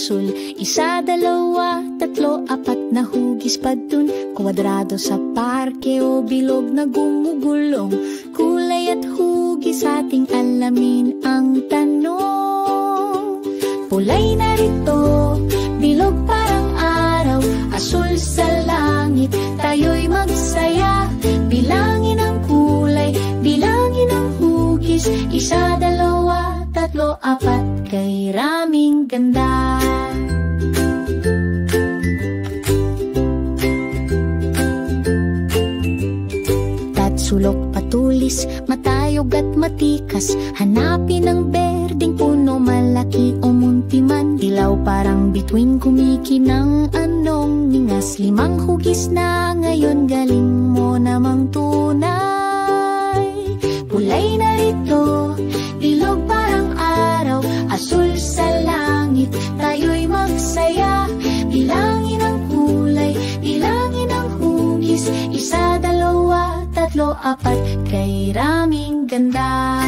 asul. Isa, dalawa, tatlo, apat na hugis pa dun. Kwadrado sa parke o bilog na gumugulong. Kulay at hugis ating alamin ang tanong. Pulay narito, bilog parang araw, asul sa langit, tayo'y magsaya. Bilangin ang kulay, bilangin ang hugis. Isa, dalawa, tatlo, apat, kay raming ganda. Tatsulok patulis, matayog at matikas. Hanapin ang berdeng puno, malaki o muntiman. Dilaw parang bituin, kumikinang anong ningas. Limang hugis na ngayon, galing mo namang tunay. Pulay narito, bilog parang araw, asul sa langit, tayo'y magsaya. Bilangin ang kulay, bilangin ang hugis. Isa, dalawa, tatlo, apat, kay raming ganda.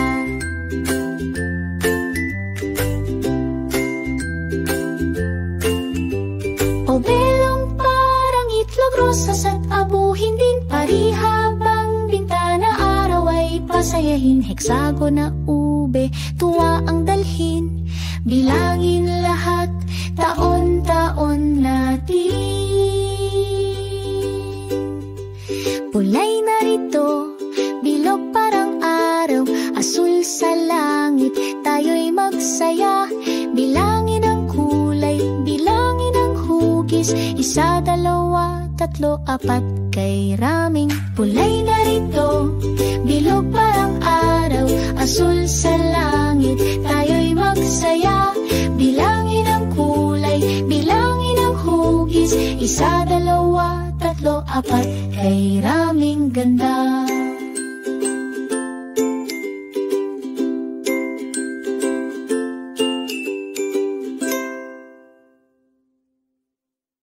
O belong parang itlog, rosas at abuhin din. Parihabang bintana, araw ay pasayahin. Heksagon na ube, tuwa ang dalhin. Bilangin lahat, taon-taon natin. Pulay narito, bilog parang araw, asul sa langit, tayo'y magsaya. Bilangin ang kulay, bilangin ang hugis. Isa, dalawa, tatlo, apat, kay raming. Pulay narito, bilog parang araw, asul sa langit, tayo'y magsaya. Bilangin ang kulay, bilangin ang hugis. Isa, dalawa, tatlo, apat, kay raming ganda.